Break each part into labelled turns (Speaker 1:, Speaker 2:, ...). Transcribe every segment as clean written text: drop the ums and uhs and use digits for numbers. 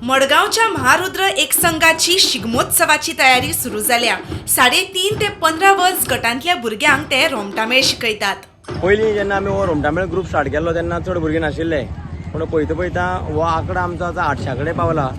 Speaker 1: मडगावच्या महारुद्र एकसंघाची शिगमोत्सवाची तयारी सुरू जाल्या। 3.5 ते 15 वर्स गटांतल्या भुरग्यांक ते रोमटामेळ शिकयतात।
Speaker 2: पयलीं जेन्ना आमी हो रोमटामेळ ग्रुप स्टार्ट केल्लो तेन्ना चड भुरगे नाशिल्ले, पूण पळयता पळयता हो आंकडो आमचो आतां 800 कडेन पावला।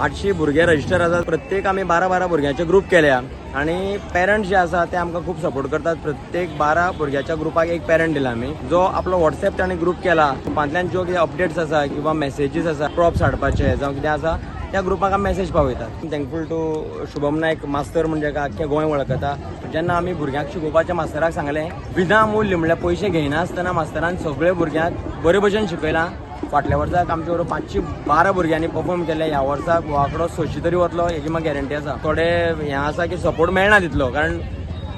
Speaker 2: 800 भुरगे रजिस्टर आसात। प्रत्येक आमी 12 भुरग्यांचे ग्रुप केल्या आणि पेरंट्स जे आसा ते आमकां खूब सपोर्ट करतात। प्रत्येक 12 भुरग्याच्या ग्रुपाक एक पेरंट दिला आमी, जो आपलो व्हॉट्सएप ताणें ग्रुप केला। फाटल्यान ज्यो कितें अपडेट्स आसा किंवा मेसेजीस आसा प्रॉप्स हाडपाचे जावं कितें आसा त्या ग्रुपाक आमी मेसेज पावयतात। थँकफूल टू शुभम नायक मास्तर म्हणजे आख्खें गोंय वळखता। जेन्ना आमी भुरग्यांक शिकोवपाच्या मास्तराक सांगलें विनामूल्य म्हणल्यार पयशे घेयनासतना मास्तरान सगळे भुरग्यांक बरे भशेन शिकयलां। फाटल्या वर्साक आमचे बरोबर 512 भुरग्यांनी परफॉर्म केले। ह्या वर्साक हो आंकडो 600 तरी वतलो हेजी म्हाका गॅरंटी आसा। थोडे हें आसा की सपोर्ट मेळना तितलो, कारण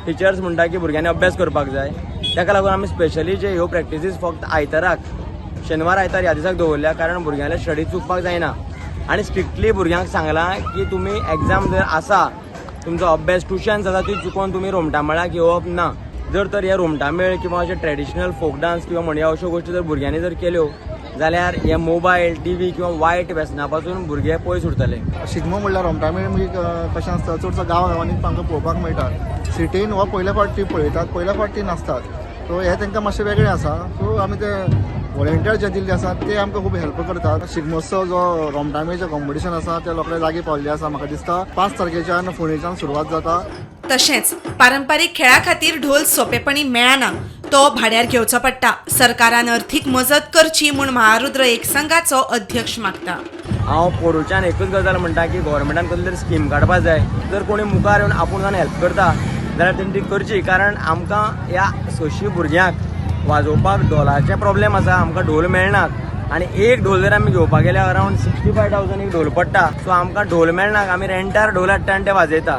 Speaker 2: टिचर्स म्हणटा की भुरग्यांनी अभ्यास करपाक जाय। ताका लागून आमी स्पेशली जे ह्यो प्रॅक्टिसीस फक्त आयताराक शेनवार आयतार ह्या दिसाक दवरल्या, कारण भुरग्यांले स्टडी चुकपाक जायना। आनी स्ट्रिक्टली भुरग्यांक सांगलां की तुमी एग्जाम जर आसा, तुमचो अभ्यास ट्युशन्स आसा ती चुकोवन तुमी रोमटामेळाक येवप ना। जर तर हे रोमटामेळ किंवा अशे ट्रेडिशनल फोक डान्स किंवा म्हणया अश्यो गोश्टी जर भुरग्यांनी जर केल्यो जाल्यार हे मोबायल टीव्ही किंवा वायट व्यसना पासून भुरगे पयस उरतले।
Speaker 3: शिगमो म्हणल्यार रोमटामेळ म्हणजे कशें आसता, चडसो गांवांनी आमकां पळोवपाक मेळटा। सिटीन हो पयल्या फावट ती पळयतात, पयल्या फावट ती नाचतात, सो हे तांकां मातशें वेगळें आसा। सो आमी ते व्हॉलंटियर जे दिल्ले आसात ते आमकां खूब हेल्प करतात। शिगमोत्सव जो रोमटामेळचें कॉम्पिटिशन आसा ते रोखडे जागी पावल्ले आसा। म्हाका दिसता 5 तारखेच्यान फोंडेच्यान सुरवात जाता।
Speaker 1: तशेंच पारंपारीक खेळा खातीर ढोल सोंपेपणी मेळना, तो भाड्यार घेवचो पडटा। सरकारान अर्थीक मजत करची म्हूण महारुद्र एकसंघाचो अध्यक्ष मागता।
Speaker 2: हांव पोरूच्यान एकूच गजाल म्हणटा की गोव्हर्मेंटान कसली तरी स्कीम काडपाक जाय। जर कोणी मुखार येवन आपूण जावन हेल्प करता जाल्यार तेणी ती करची, कारण आमकां ह्या 600 भुरग्यांक वाजोवपाक ढोलाचे प्रॉब्लेम आसा। आमकां ढोल मेळनात आनी एक ढोल जर आमी घेवपाक गेल्यार अरावंड 65,000 एक ढोल पडटा। सो आमकां ढोल मेळनात, आमी रेंटार ढोल हाडटा आनी ते वाजयता।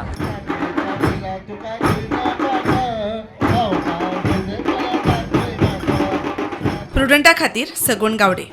Speaker 1: प्रुडंटा खातीर सगूण गावडे।